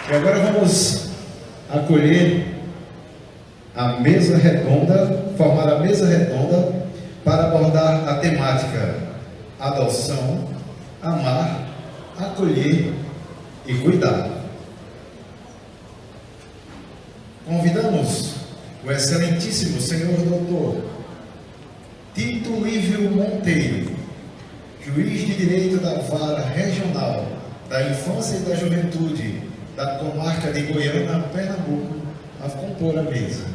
E agora vamos acolher a mesa redonda, formar a mesa redonda para abordar a temática adoção, amar, acolher e cuidar. Convidamos o excelentíssimo senhor doutor Tito Lívio Monteiro, juiz de direito da Vara Regional da Infância e da Juventude da comarca de Goiânia, Pernambuco, a compor a mesa.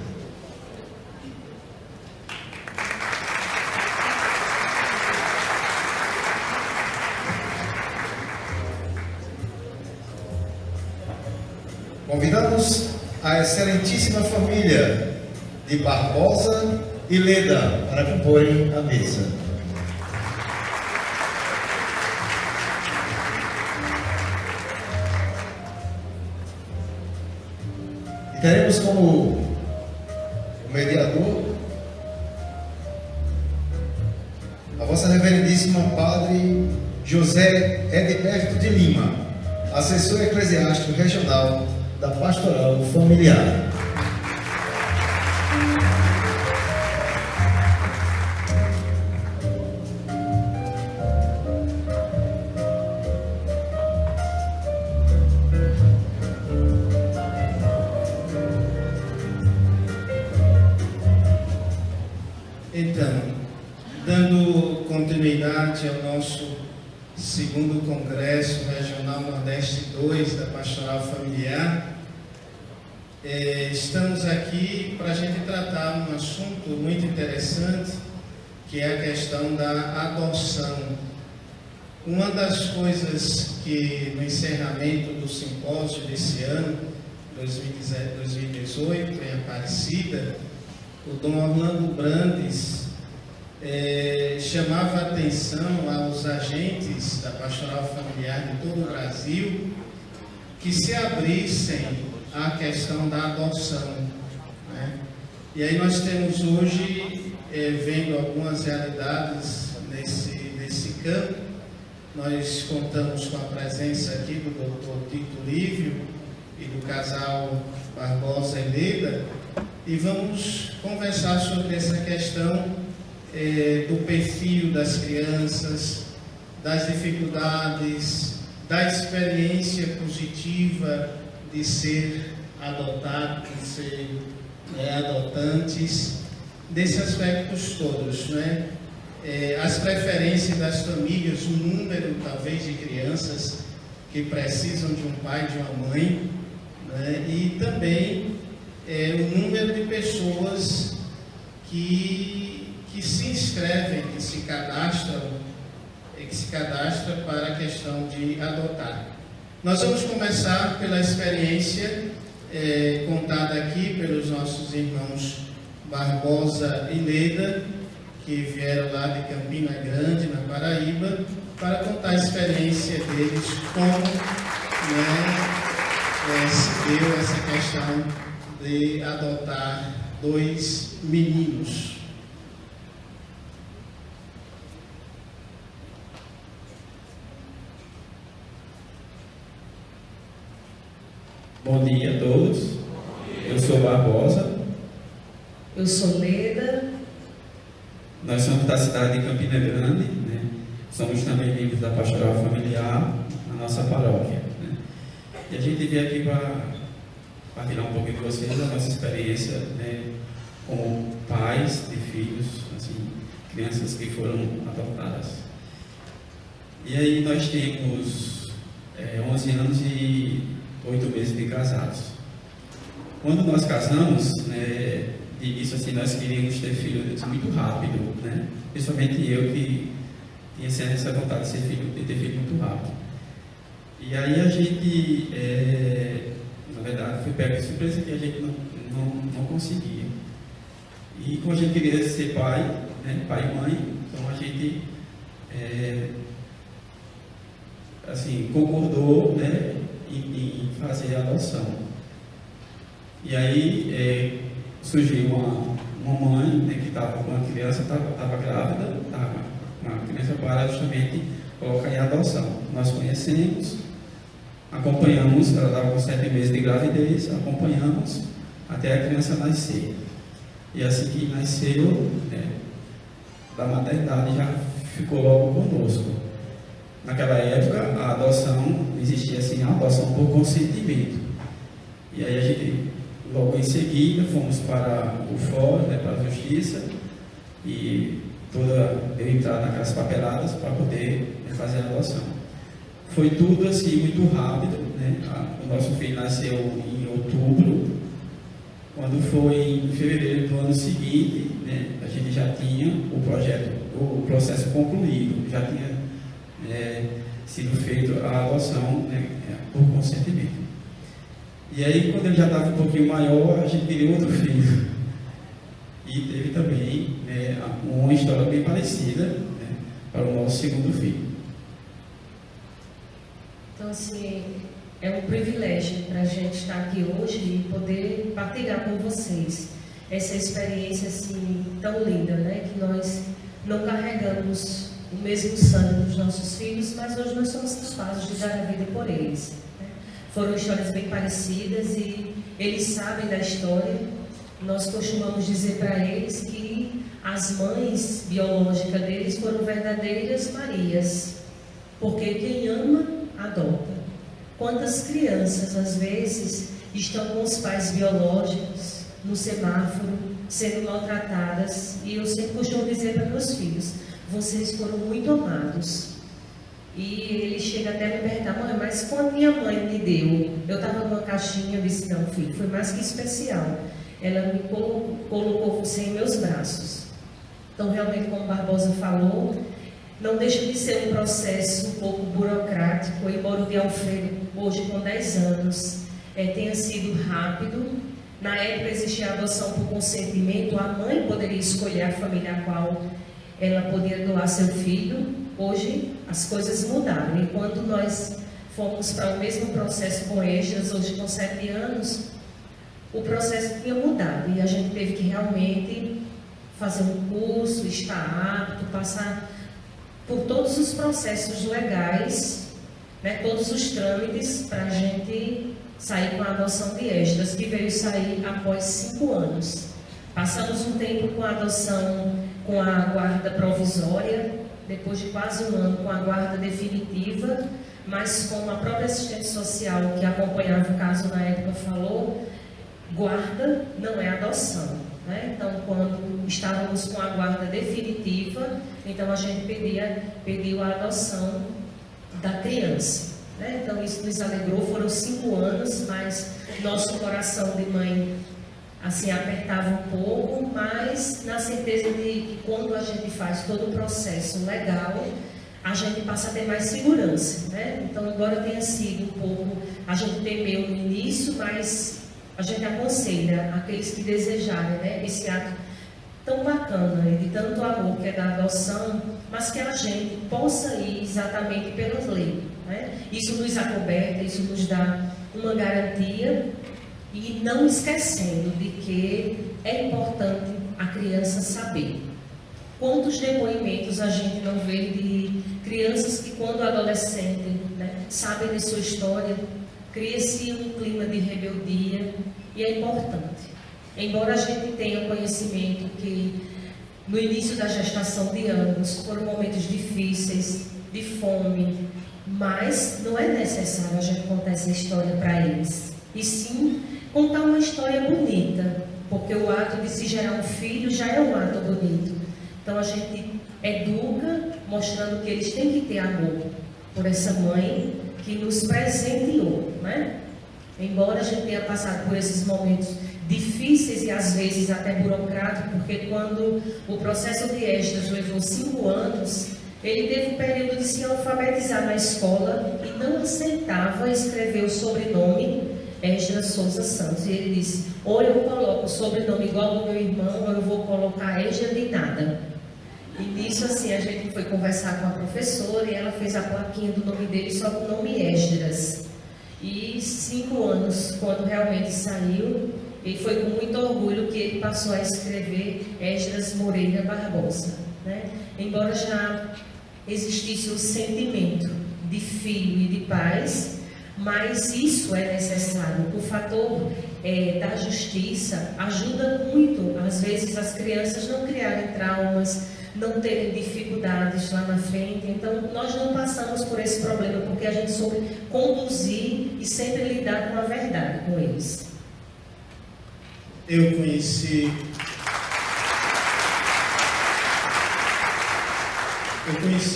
Convidamos a excelentíssima família de Barbosa e Leda para comporem a mesa. E teremos como mediador a Vossa Reverendíssima Padre José Edberto de Lima, assessor eclesiástico regional da Pastoral Familiar. Então, dando continuidade ao nosso segundo Congresso Regional Nordeste 2 da Pastoral Familiar, estamos aqui para a gente tratar um assunto muito interessante, que é a questão da adoção. Uma das coisas que no encerramento do simpósio desse ano, 2018, em Aparecida, o Dom Orlando Brandes chamava a atenção aos agentes da Pastoral Familiar de todo o Brasil que se abrissem à questão da adoção, né? E aí nós temos hoje, vendo algumas realidades nesse campo. Nós contamos com a presença aqui do Dr. Tito Lívio e do casal Barbosa e Leda, e vamos conversar sobre essa questão do perfil das crianças, das dificuldades, da experiência positiva de ser adotado, de ser adotantes, desses aspectos todos, né? As preferências das famílias, o número talvez de crianças que precisam de um pai e de uma mãe, né? E também o número de pessoas que se inscrevem, que se cadastram para a questão de adotar. Nós vamos começar pela experiência contada aqui pelos nossos irmãos Barbosa e Leda, que vieram lá de Campina Grande, na Paraíba, para contar a experiência deles, como se deu essa questão de adotar 2 meninos. Bom dia a todos. Eu sou Barbosa. Eu sou Leda. Nós somos da cidade de Campina Grande, né? Somos também membros da Pastoral Familiar, na nossa paróquia, né? E a gente veio aqui para partilhar um pouquinho com vocês a nossa experiência, né, como pais de filhos, assim, crianças que foram adotadas. E aí nós temos 11 anos e 8 meses de casados. Quando nós casamos, né, de início assim, nós queríamos ter filhos muito rápido, né? Principalmente eu, que tinha sempre essa vontade de ter filho muito rápido. E aí a gente, na verdade, foi pego de surpresa que a gente não conseguia. E como a gente queria ser pai, né, pai e mãe, então a gente assim, concordou, né, em fazer a adoção. E aí surgiu uma mãe, né, que estava com uma criança, estava grávida, estava com uma criança para justamente colocar em adoção. Nós conhecemos, acompanhamos, ela estava com 7 meses de gravidez, acompanhamos até a criança nascer. E assim que nasceu, da maternidade já ficou logo conosco. Naquela época, a adoção, existia assim, a adoção por consentimento. E aí a gente, logo em seguida, fomos para o fórum, para a justiça, e eu entrar naquelas papeladas para poder fazer a adoção. Foi tudo assim, muito rápido, né? O nosso filho nasceu em outubro. Quando foi em fevereiro do ano seguinte, né, a gente já tinha o processo concluído, já tinha sido feita a adoção, né, por consentimento. E aí, quando ele já estava um pouquinho maior, a gente queria outro filho. E teve também uma história bem parecida, né, para o nosso segundo filho. Então, assim, é um privilégio para a gente estar aqui hoje e poder partilhar com vocês essa experiência assim, tão linda, né? Que nós não carregamos o mesmo sangue dos nossos filhos, mas hoje nós somos capazes de dar a vida por eles, né? Foram histórias bem parecidas e eles sabem da história. Nós costumamos dizer para eles que as mães biológicas deles foram verdadeiras Marias, porque quem ama, adota. Quantas crianças, às vezes, estão com os pais biológicos no semáforo, sendo maltratadas, e eu sempre costumo dizer para meus filhos, vocês foram muito amados. E ele chega até a me perguntar, mãe, mas quando minha mãe me deu, eu estava numa caixinha, eu disse, não, filho, foi mais que especial. Ela me colocou você em meus braços. Então, realmente, como Barbosa falou, não deixa de ser um processo um pouco burocrático, embora o de Alfredo, hoje com 10 anos, tenha sido rápido. Na época existia a adoção por consentimento, a mãe poderia escolher a família a qual ela podia doar seu filho. Hoje as coisas mudaram. Enquanto nós fomos para o mesmo processo com Esdras, hoje com 7 anos, o processo tinha mudado e a gente teve que realmente fazer um curso, estar apto, passar por todos os processos legais, né, todos os trâmites para a gente sair com a adoção de Esdras, que veio sair após 5 anos. Passamos um tempo com a adoção com a guarda provisória, depois de quase 1 ano com a guarda definitiva, mas como a própria assistente social que acompanhava o caso na época falou, guarda não é adoção, né? Então, quando estávamos com a guarda definitiva, então a gente pediu a adoção da criança, né? Então isso nos alegrou, foram 5 anos, mas nosso coração de mãe assim apertava um pouco, mas na certeza de que quando a gente faz todo o processo legal, a gente passa a ter mais segurança, né? Então, embora tenha sido um pouco, a gente temeu no início, mas a gente aconselha aqueles que desejarem, né, esse ato tão bacana e de tanto amor que é da adoção, mas que a gente possa ir exatamente pelas leis, né? Isso nos acoberta, isso nos dá uma garantia, e não esquecendo de que é importante a criança saber. Quantos depoimentos a gente não vê de crianças que, quando adolescentes, né, sabem de sua história, cria-se um clima de rebeldia, e é importante. Embora a gente tenha conhecimento que no início da gestação de ambos foram momentos difíceis, de fome, mas não é necessário a gente contar essa história para eles, e sim contar uma história bonita, porque o ato de se gerar um filho já é um ato bonito. Então a gente educa, mostrando que eles têm que ter amor por essa mãe que nos presenteou, né? Embora a gente tenha passado por esses momentos difíceis e às vezes até burocráticos, porque quando o processo de Esdras levou 5 anos, ele teve um período de se alfabetizar na escola e não aceitava escrever o sobrenome Esdras Souza Santos. E ele disse, ou eu coloco o sobrenome igual do meu irmão, ou eu vou colocar Esdras de nada. E nisso, assim, a gente foi conversar com a professora e ela fez a plaquinha do nome dele só com o nome Esdras. E 5 anos, quando realmente saiu, e foi com muito orgulho que ele passou a escrever Esdras Moreira Barbosa, né? Embora já existisse o sentimento de filho e de pais, Mas isso é necessário. O fator da justiça ajuda muito, às vezes, as crianças não criarem traumas, não terem dificuldades lá na frente. Então, nós não passamos por esse problema, porque a gente soube conduzir e sempre lidar com a verdade com eles. Eu conheci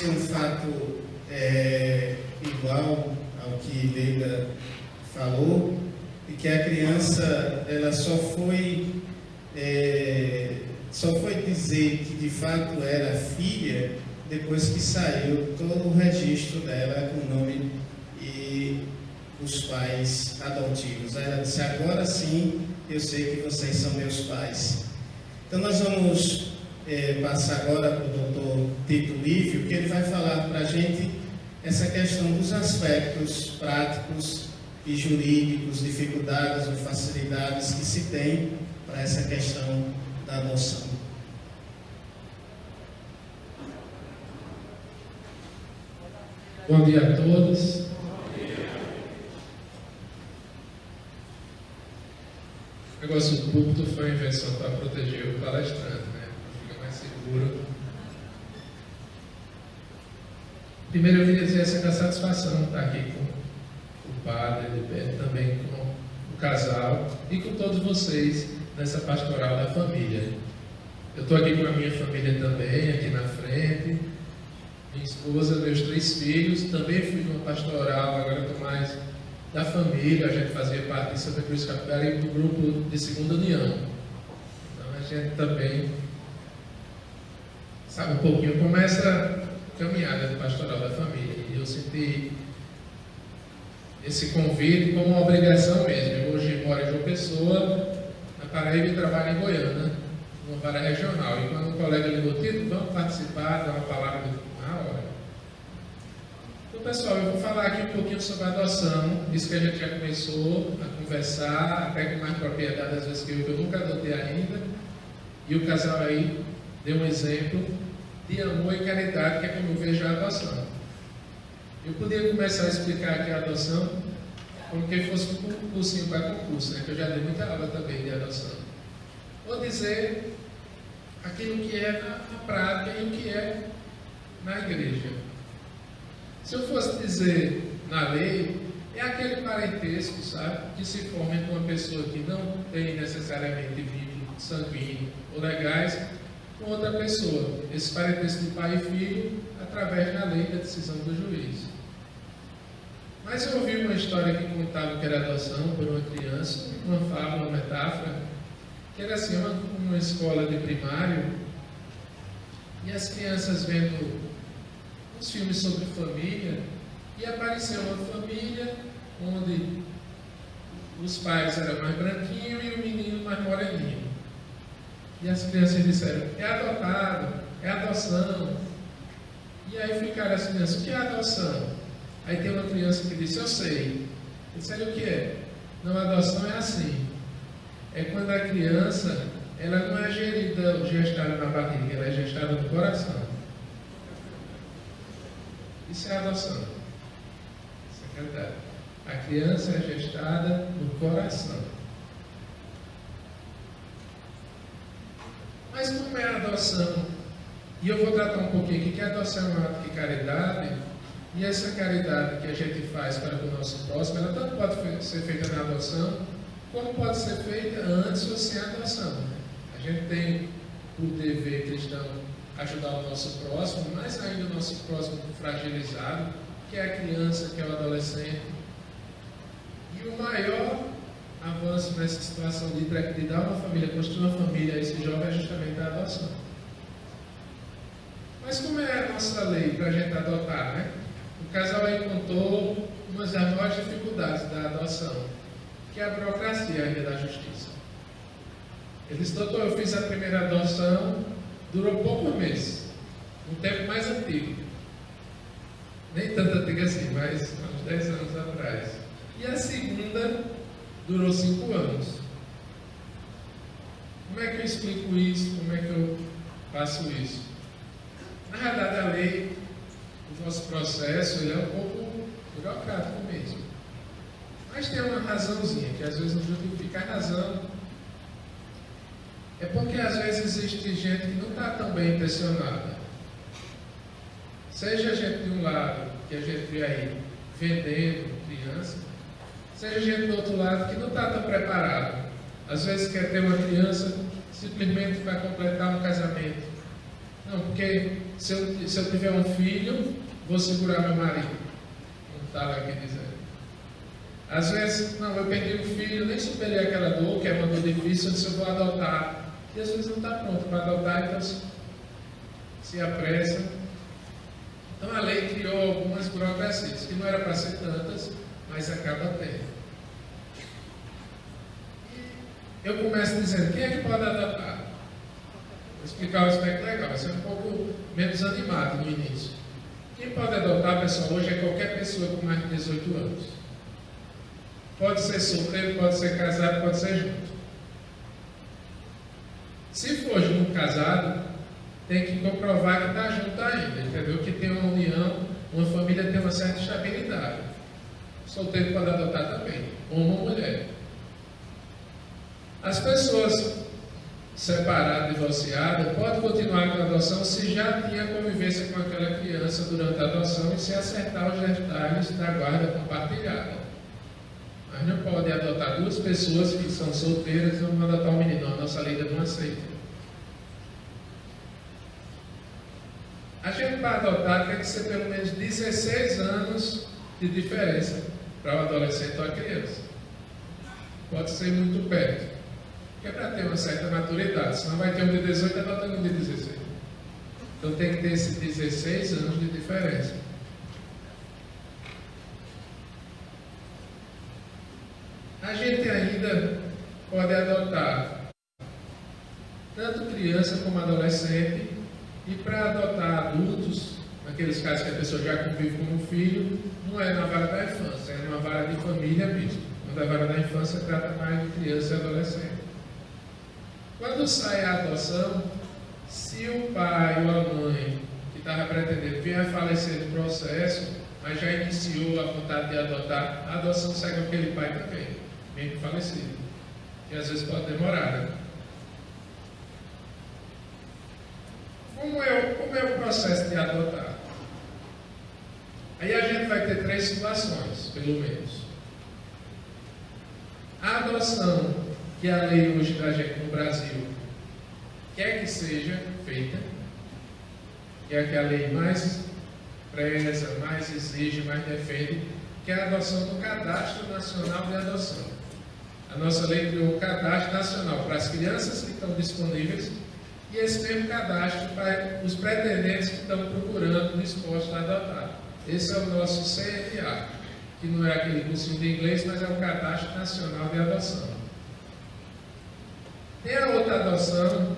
um fato igual ao que Leila falou, e que a criança ela só foi dizer que de fato era filha depois que saiu todo o registro dela com o nome e os pais adotivos. Ela disse: agora sim eu sei que vocês são meus pais. Então nós vamos passar agora para o doutor Tito Lívio, que ele vai falar para a gente essa questão dos aspectos práticos e jurídicos, dificuldades ou facilidades que se tem para essa questão da adoção. Bom dia a todos. O negócio do púlpito foi uma invenção para proteger o palestrante, né? Para ficar mais seguro. Primeiro eu queria dizer essa satisfação de estar aqui com o padre, também com o casal e com todos vocês nessa pastoral da família. Eu estou aqui com a minha família também, aqui na frente. Minha esposa, meus 3 filhos, também fui numa pastoral, agora estou mais da família, a gente fazia parte de Santa Cruz Capibaribe do grupo de Segunda União. Então a gente também sabe um pouquinho como é essa caminhada de pastoral da família. E eu senti esse convite como uma obrigação mesmo. Eu hoje moro em João Pessoa, na Paraíba, e trabalho em Goiânia, numa vara regional. E quando um colega ligou: Tito, vamos participar, dar uma palavra na hora. Então, pessoal, eu vou falar aqui um pouquinho sobre a adoção. Isso que a gente já começou a conversar, até com mais propriedade, às vezes, que eu nunca adotei ainda. E o casal aí deu um exemplo de amor e caridade, que é como eu vejo a adoção. Eu poderia começar a explicar aqui a adoção como que fosse um cursinho para concurso, né? Que eu já dei muita aula também de adoção. Vou dizer aquilo que é na prática e o que é na igreja. Se eu fosse dizer na lei, é aquele parentesco, sabe, que se forma entre uma pessoa que não tem necessariamente vínculo sanguíneo ou legais com outra pessoa. Esse parentesco de pai e filho, através da lei da decisão do juiz. Mas eu ouvi uma história que contava que era adoção por uma criança, uma fábula, uma metáfora, que era assim, uma escola de primário, e as crianças vendo uns filmes sobre família, e apareceu uma família onde os pais eram mais branquinhos e o menino mais moreninho. E as crianças disseram: é adotado, é adoção. E aí ficaram as crianças: o que é adoção? Aí tem uma criança que disse: eu sei. Eu disse: o que é? Não, a adoção é assim. É quando a criança, ela não é gestada na barriga, ela é gestada no coração. Isso é adoção. Isso é verdade. A criança é gestada no coração. Mas como é a adoção? E eu vou tratar um pouquinho aqui que a adoção é um ato de caridade, e essa caridade que a gente faz para o nosso próximo, ela tanto pode ser feita na adoção, como pode ser feita antes ou sem adoção. A gente tem o dever cristão ajudar o nosso próximo, mais ainda o nosso próximo fragilizado, que é a criança, que é o adolescente. E o maior avanço nessa situação de dar uma família, construir uma família a esse jovem é justamente a adoção. Mas como é a nossa lei para a gente adotar, né? O casal aí contou uma das maiores dificuldades da adoção, que é a burocracia ainda da justiça. Ele disse: doutor, eu fiz a primeira adoção, durou poucos meses, um tempo mais antigo. Nem tanto antigo assim, mas uns 10 anos atrás. E a segunda durou 5 anos. Como é que eu explico isso? Como é que eu faço isso? Na realidade, a lei, o nosso processo, ele é um pouco burocrático mesmo. Mas tem uma razãozinha, que às vezes não justifica a razão. É porque às vezes existe gente que não está tão bem intencionada. Seja gente de um lado, que a gente vê aí, vendendo criança, seja gente do outro lado que não está tão preparado. Às vezes quer ter uma criança simplesmente para completar um casamento. Não, porque se eu tiver um filho, vou segurar meu marido. Não estava aqui dizendo. Às vezes, não, eu perdi um filho, nem superei aquela dor, que é uma dor difícil, eu disse, eu vou adotar. E às vezes não está pronto para adotar, então se apressa. Então a lei criou algumas burocracias, que não era para ser tantas, mas acaba tendo. E eu começo dizendo, quem é que pode adotar? Vou explicar o aspecto legal, vai ser um pouco menos animado no início. Quem pode adotar, pessoal, hoje é qualquer pessoa com mais de 18 anos. Pode ser solteiro, pode ser casado, pode ser junto. Se for junto casado, tem que comprovar que está junto ainda, entendeu? Que tem uma união, uma família tem uma certa estabilidade. Solteiro pode adotar também, ou uma mulher. As pessoas separadas, divorciadas, podem continuar com a adoção se já tinha convivência com aquela criança durante a adoção e se acertar os detalhes da guarda compartilhada. Mas não pode adotar duas pessoas que são solteiras e vão adotar um menino. A nossa lei não aceita. A gente para adotar tem que ser pelo menos 16 anos de diferença para o adolescente ou a criança. Pode ser muito perto. Que é para ter uma certa maturidade. Senão vai ter um de 18 adotando um de 16. Então tem que ter esses 16 anos de diferença. A gente ainda pode adotar tanto criança como adolescente, e para adotar adultos, naqueles casos que a pessoa já convive com um filho, não é na vara da infância, é na vara de família mesmo. Quando a vara da infância trata mais de criança e adolescente. Quando sai a adoção, se o pai ou a mãe que estava pretendendo vier a falecer no processo, mas já iniciou a vontade de adotar, a adoção segue aquele pai também, mesmo falecido. E às vezes pode demorar, né? Como é o processo de adotar? Aí a gente vai ter 3 situações, pelo menos. A adoção, que é a lei hoje da gente no Brasil quer que seja feita, que é a que a lei mais preza, mais exige, mais defende, que é a adoção do Cadastro Nacional de Adoção. A nossa lei criou um cadastro nacional para as crianças que estão disponíveis e esse mesmo cadastro para os pretendentes que estão procurando, dispostos a adotar. Esse é o nosso CNA, que não é aquele cursinho de inglês, mas é o Cadastro Nacional de Adoção. Tem a outra adoção,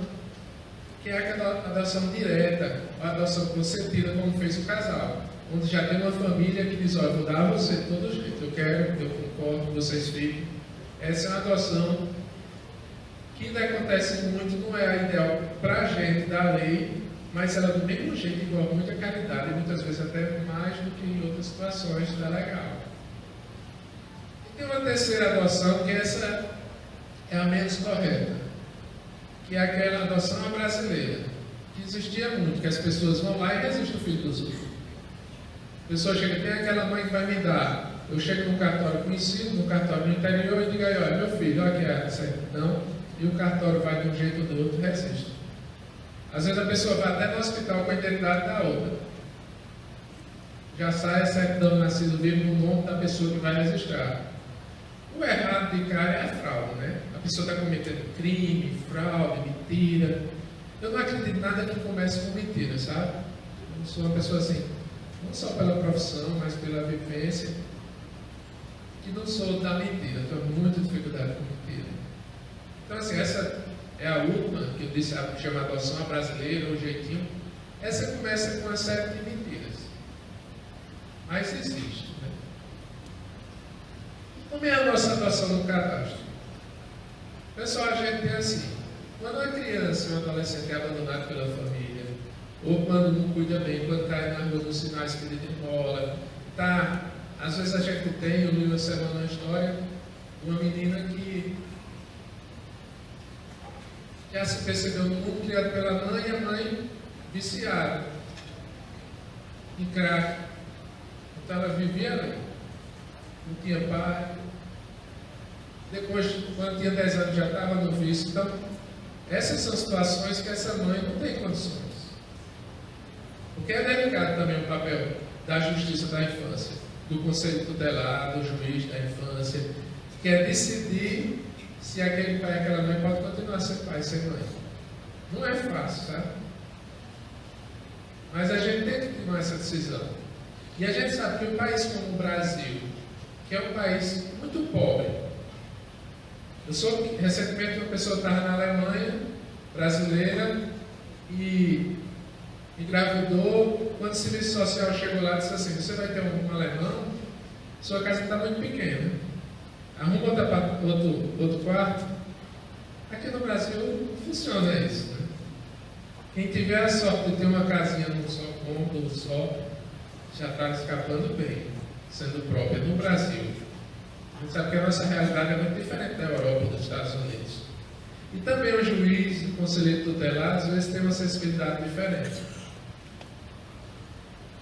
que é aquela adoção direta, a adoção consentida, como fez o casal, onde já tem uma família que diz, olha, vou dar a você de todo jeito, eu quero, eu concordo, vocês fiquem. Essa é uma adoção que ainda acontece muito, não é a ideal para a gente da lei, mas ela do mesmo jeito envolve muita caridade, e muitas vezes até mais do que em outras situações da legal. E tem uma terceira adoção, que essa é a menos correta, que é aquela adoção brasileira, que existia muito, que as pessoas vão lá e resistem o filho dos outros. A pessoa chega, tem aquela mãe que vai me dar. Eu chego num cartório conhecido, num cartório no interior, e digo aí, olha, meu filho, olha aqui a certidão, e o cartório vai de um jeito ou do outro, resiste. Às vezes a pessoa vai até no hospital com a identidade da outra. Já sai a certidão de nascido vivo no nome da pessoa que vai registrar. O errado de cara é a fraude, né? A pessoa está cometendo crime, fraude, mentira. Eu não acredito em nada que comece com mentira, sabe? Eu sou uma pessoa assim, não só pela profissão, mas pela vivência, que não sou da mentira, tenho muita dificuldade com mentira. Então, assim, essa é a última, que eu disse, chama adoção brasileira, o jeitinho. Essa começa com uma série de mentiras. Mas existe, né? Como é a nossa adoção no cadastro? Pessoal, a gente tem assim, quando uma criança ou um adolescente é abandonado pela família, ou quando não cuida bem, quando cai na rua nos sinais que ele demola, está Às vezes a gente tem, eu li uma semana uma história de uma menina que já se percebeu no mundo, criado pela mãe, e a mãe viciada em crack. Então ela vivia ali, não tinha pai. Depois, quando tinha 10 anos, já estava no vício. Então, essas são situações que essa mãe não tem condições. Porque é delicado também o papel da justiça da infância, do conselho tutelar, do juiz da infância, que é decidir se aquele pai e aquela mãe pode continuar a ser pai e ser mãe. Não é fácil, sabe? Mas a gente tem que tomar essa decisão. E a gente sabe que um país como o Brasil, que é um país muito pobre, recentemente uma pessoa estava na Alemanha, brasileira, e engravidou. Quando o serviço social chegou lá, disse assim: você vai ter um alemão, sua casa está muito pequena, arruma outro quarto. Aqui no Brasil não funciona isso, né? Quem tiver a sorte de ter uma casinha num só cômodo, só, já está escapando bem, sendo própria no Brasil. A gente sabe que a nossa realidade é muito diferente da Europa, dos Estados Unidos. E também o juiz, o conselheiro tutelar, às vezes tem uma sensibilidade diferente.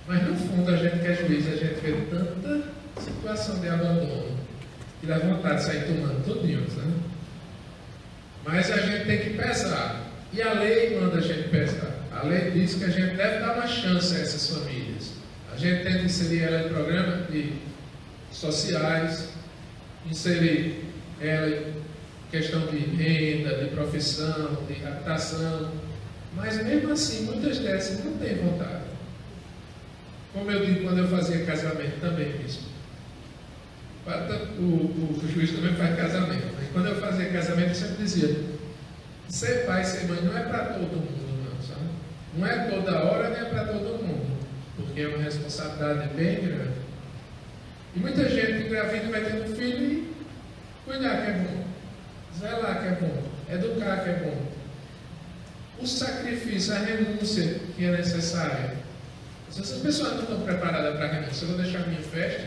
Mas no fundo, a gente que é juiz, a gente vê tanta situação de abandono que dá vontade de sair tomando tudinho, né? Mas a gente tem que pesar. E a lei manda a gente pesar. A lei diz que a gente deve dar uma chance a essas famílias. A gente tenta inserir ela em programas sociais, inserir ela em questão de renda, de profissão, de habitação, mas mesmo assim, muitas dessas não têm vontade. Como eu digo quando eu fazia casamento também, bispo. O juiz também faz casamento, mas quando eu fazia casamento eu sempre dizia: ser pai e ser mãe não é para todo mundo, não, sabe? Não é toda hora, nem é para todo mundo, porque é uma responsabilidade bem grande. E muita gente engravida vai tendo um filho e cuidar que é bom, zelar que é bom, educar que é bom. O sacrifício, a renúncia que é necessária. Se essas pessoas não estão preparadas para a renúncia, eu vou deixar minha festa,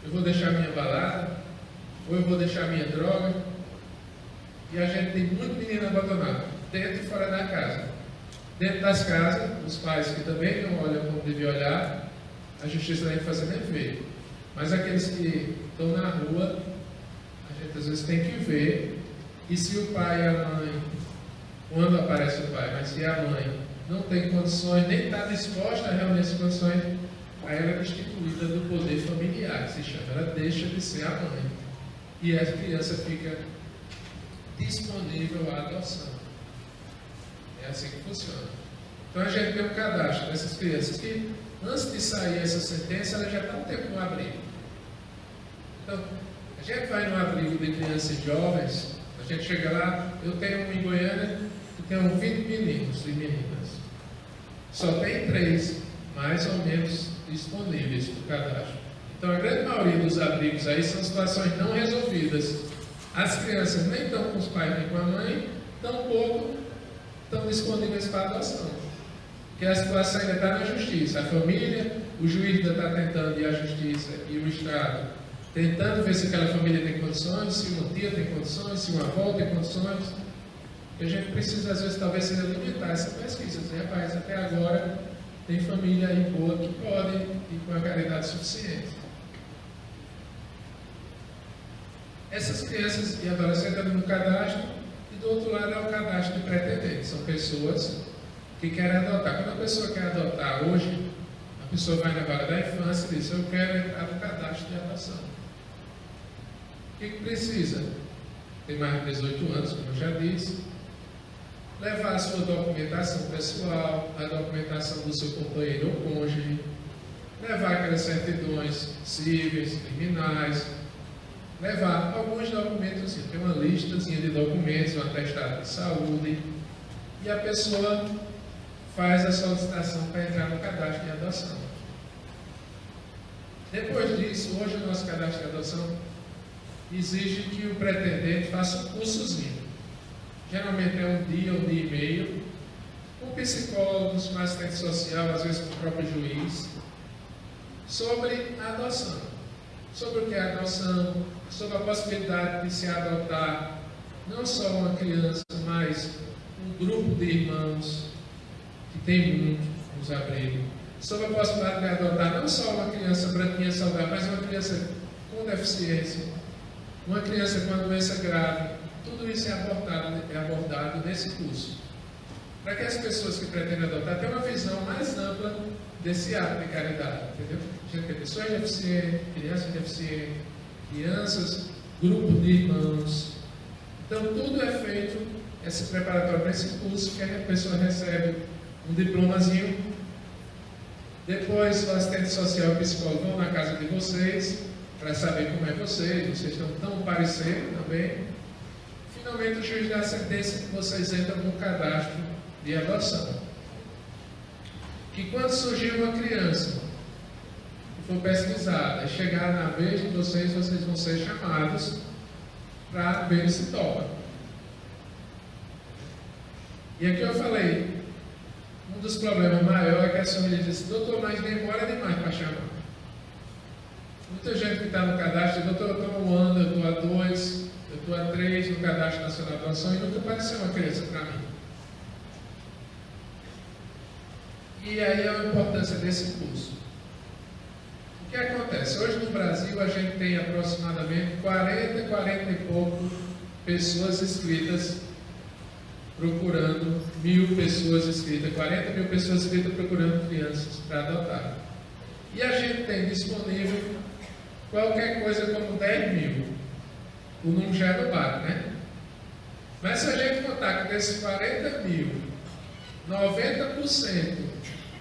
eu vou deixar minha balada, ou eu vou deixar minha droga. E a gente tem muito menino abandonado, dentro e fora da casa. Dentro das casas, os pais que também não olham como devem olhar, a justiça tem que fazer nem ver. Mas aqueles que estão na rua, a gente às vezes tem que ver. E se o pai e a mãe, quando aparece o pai, mas se a mãe não tem condições, nem está disposta a reunir essas condições, aí ela é destituída do poder familiar, que se chama. Ela deixa de ser a mãe. E a criança fica disponível à adoção. É assim que funciona. Então a gente tem um cadastro dessas crianças que, antes de sair essa sentença, ela já está um tempo no abrigo. Então, a gente vai no abrigo de crianças e jovens, a gente chega lá, eu tenho um em Goiânia que tem 20 meninos e meninas. Só tem 3, mais ou menos, disponíveis para o cadastro. Então, a grande maioria dos abrigos aí são situações não resolvidas. As crianças nem estão com os pais nem com a mãe, tampouco estão disponíveis para adoção. Porque a situação ainda está na justiça. A família, o juiz ainda está tentando, e a justiça e o Estado, tentando ver se aquela família tem condições, se uma tia tem condições, se uma avó tem condições. E a gente precisa, às vezes, talvez, se limitar essa pesquisa. Dizer: rapaz, até agora tem família aí boa que pode ir com a caridade suficiente. Essas crianças e adolescentes estão no cadastro, e do outro lado é o cadastro de pretendentes. São pessoas que querem adotar. Quando a pessoa quer adotar hoje, a pessoa vai na vara da infância e diz: eu quero entrar no cadastro de adoção. O que precisa? Tem mais de 18 anos, como eu já disse. Levar a sua documentação pessoal, a documentação do seu companheiro ou cônjuge, levar aquelas certidões cíveis, criminais, levar alguns documentos, tem uma listazinha de documentos, um atestado de saúde, e a pessoa faz a solicitação para entrar no cadastro de adoção. Depois disso, hoje o nosso cadastro de adoção exige que o pretendente faça um cursozinho. Geralmente é um dia e meio, com psicólogos, com assistente social, às vezes com o próprio juiz, sobre a adoção. sobre o que é adoção, sobre a possibilidade de se adotar não só uma criança, mas um grupo de irmãos, que tem muito nos abrigos, sobre a possibilidade de adotar não só uma criança branquinha saudável, mas uma criança com deficiência, uma criança com uma doença grave. Tudo isso é abordado nesse curso, para que as pessoas que pretendem adotar tenham uma visão mais ampla desse ato de caridade, entendeu? Gente que é pessoas deficientes, crianças deficientes, crianças, grupo de irmãos. Então, tudo é feito, esse preparatório para esse curso, que a pessoa recebe um diplomazinho. Depois, o assistente social e o psicólogo vão na casa de vocês, para saber como é vocês estão tão parecidos também. Finalmente, o juiz dá a sentença que vocês entram no cadastro de adoção. Que quando surgir uma criança que for pesquisada e chegar na vez de vocês vão ser chamados para ver se topa. E aqui eu falei, um dos problemas maiores é que as famílias dizem, doutor, mas demora demais para chamar. Muita gente que está no cadastro diz, doutor, eu estou há 1 ano, eu estou há 2, eu estou há 3 no Cadastro Nacional de Adoção e nunca apareceu uma criança para mim. E aí é a importância desse curso. O que acontece? Hoje no Brasil a gente tem aproximadamente 40 e pouco pessoas inscritas procurando 1.000 pessoas inscritas, 40 mil pessoas inscritas procurando crianças para adotar. E a gente tem disponível qualquer coisa como 10 mil. O número já é no bar, né? Mas se a gente contar que desses 40 mil, 90%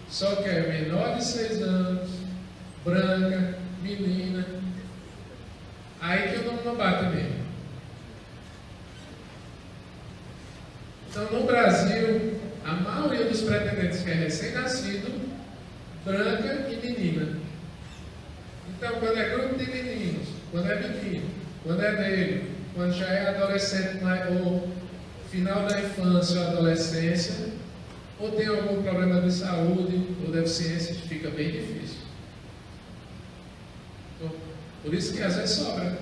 só quer menor de 6 anos, branca, menina, aí que o número não bate mesmo. Então, no Brasil, a maioria dos pretendentes que é recém-nascido, branca e menina. Então, quando é grupo de meninos, quando é menino, quando é negro, quando já é adolescente ou final da infância ou adolescência, ou tem algum problema de saúde ou deficiência, fica bem difícil. Então, por isso que às vezes sobra.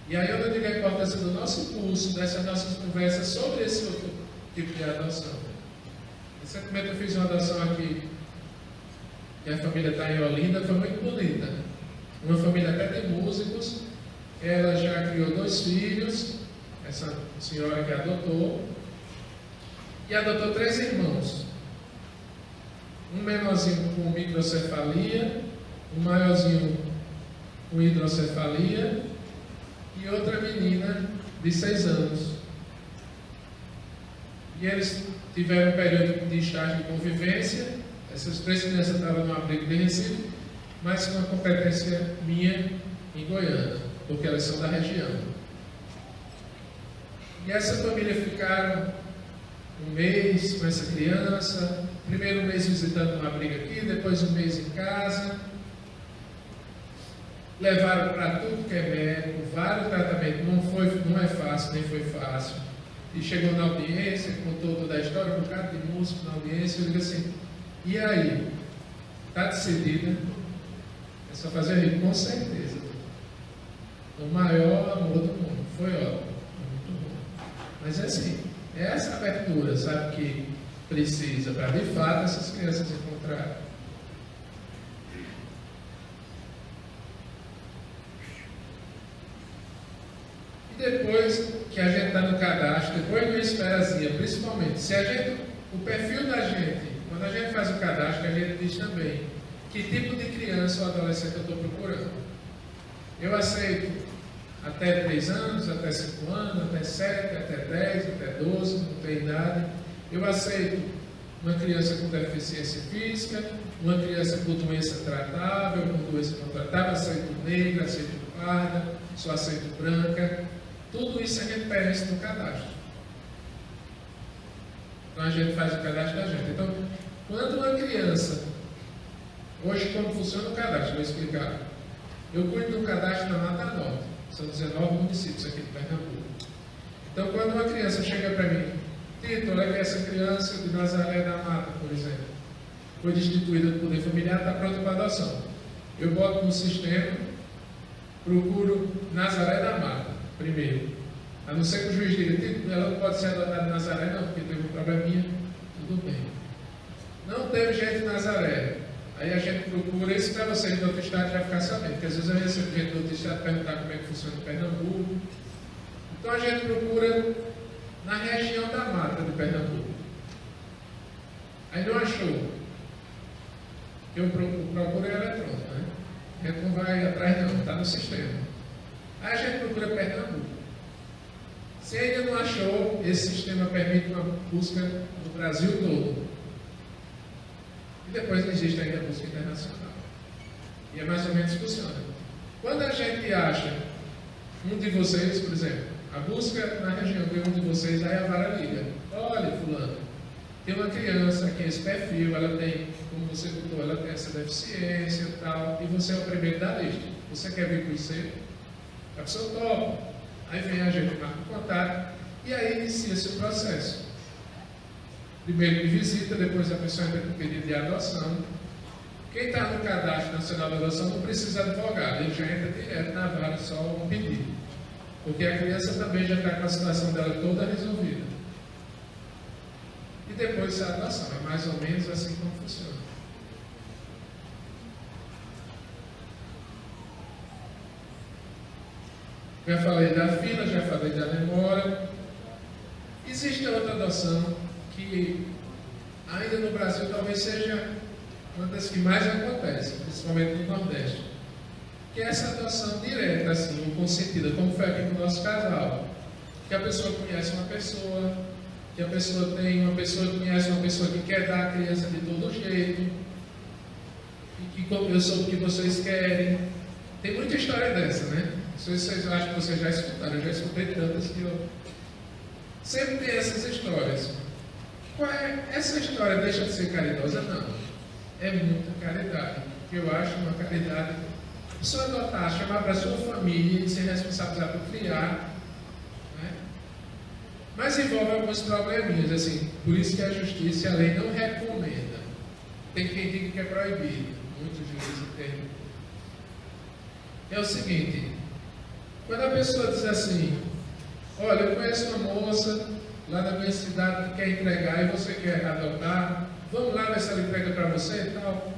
E aí eu digo a importância do nosso curso, dessas nossas conversas sobre esse outro tipo de adoção. Recentemente eu fiz uma adoção aqui, que a família está em Olinda, foi muito bonita. Uma família até de músicos, ela já criou 2 filhos, essa senhora que adotou, e adotou 3 irmãos. Um menorzinho com microcefalia, um maiorzinho com hidrocefalia e outra menina de 6 anos. E eles tiveram um período de estágio de convivência. Essas 3 crianças estavam no abrigo de Recife, mas com a competência minha em Goiânia, porque elas são da região. E essa família ficaram 1 mês com essa criança, primeiro mês visitando uma abrigo aqui, depois 1 mês em casa. Levaram para tudo que é médico, vários tratamentos, não é fácil, nem foi fácil. E chegou na audiência, contou toda a história, com um cara de músico na audiência, eu digo assim, e aí? Está decidida? É só fazer rir, com certeza. O maior amor do mundo, foi ótimo, muito bom. Mas é assim, é essa abertura, sabe, que precisa para de fato essas crianças encontrarem. E depois que a gente está no cadastro, depois de uma esperazinha, principalmente, se a gente, o perfil da gente, quando a gente faz o cadastro, a gente diz também que tipo de criança ou adolescente eu estou procurando. Eu aceito até 3 anos, até 5 anos, até 7, até 10, até 12, não tem idade. Eu aceito uma criança com deficiência física, uma criança com doença tratável, com doença não tratável, aceito negra, aceito parda, só aceito branca. Tudo isso a gente preenche no cadastro. Então a gente faz o cadastro da gente. Então, quando uma criança, hoje como funciona o cadastro, vou explicar. Eu cuido do cadastro na Mata Norte, são 19 municípios aqui de Pernambuco. Então, quando uma criança chega para mim, Tito, olha que essa criança de Nazaré da Mata, por exemplo, foi destituída do poder familiar, está pronta para adoção. eu boto no sistema, procuro Nazaré da Mata, primeiro. A não ser que o juiz diga, ela não pode ser adotada em Nazaré, não, porque teve um probleminha, tudo bem. Não teve gente em Nazaré. Aí a gente procura, isso para vocês do outro estado já ficar sabendo, porque às vezes eu recebo gente do outro estado perguntar como é que funciona em Pernambuco. Então a gente procura na região da mata de Pernambuco. Aí não achou. Eu procuro eletrônico, né? A gente não vai atrás não, está no sistema. Aí a gente procura Pernambuco. Se ainda não achou, esse sistema permite uma busca no Brasil todo. E depois existe ainda a busca internacional. E é mais ou menos funciona. Quando a gente acha um de vocês, por exemplo, a busca na região de um de vocês, aí a vara liga. Olha, fulano, tem uma criança aqui, esse perfil, ela tem, como você botou, ela tem essa deficiência e tal, e você é o primeiro da lista. Você quer vir conhecer? A pessoa topa. Aí vem a gente, marca o contato, e aí inicia-se o processo. Primeiro de visita, depois a pessoa entra com pedido de adoção. Quem está no Cadastro Nacional de Adoção não precisa de advogado, ele já entra direto na vara, só um pedido. Porque a criança também já está com a situação dela toda resolvida. E depois a adoção, é mais ou menos assim como funciona. Já falei da fila, já falei da demora. Existe outra adoção que ainda no Brasil talvez seja uma das que mais acontece, principalmente no Nordeste, que é essa adoção direta, assim, ou consentida, como foi aqui no nosso casal, que a pessoa conhece uma pessoa, que a pessoa tem uma pessoa que conhece uma pessoa que quer dar a criança de todo jeito, e que eu sou o que vocês querem. Tem muita história dessa, né? Não sei se vocês acham que vocês já escutaram, eu já escutei tantas que eu... Sempre tem essas histórias. Qual é? Essa história deixa de ser caridosa? Não. É muita caridade. Eu acho uma caridade. A pessoa adotar, chamar para a sua família e se responsabilizar por criar, né? Mas envolve alguns probleminhas, assim. Por isso que a justiça e a lei não recomenda. Tem quem diga que é proibido. Muitos juízes entendem. É o seguinte. Quando a pessoa diz assim, olha, eu conheço uma moça lá na minha cidade que quer entregar e você quer adotar, vamos lá ver se ela entrega para você e tal.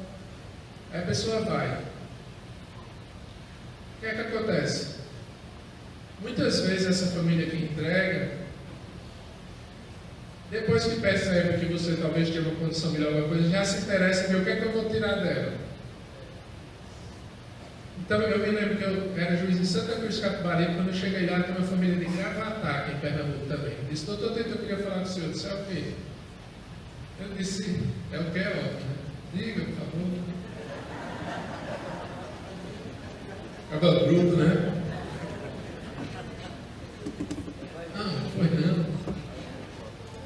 Aí a pessoa vai. O que é que acontece? Muitas vezes essa família que entrega, depois que percebe que você talvez tenha uma condição melhor, alguma coisa, já se interessa em ver o que é que eu vou tirar dela. Então eu me lembro que eu era juiz de Santa Cruz de Capibaribe, quando eu cheguei lá, tem uma família de Gravatá, aqui em Pernambuco também. Eu disse, doutor, eu queria falar com o senhor. Eu disse, é o quê? Eu disse, é o que é óbvio, né? Diga, por favor. Acaba bruto, né? Não foi não.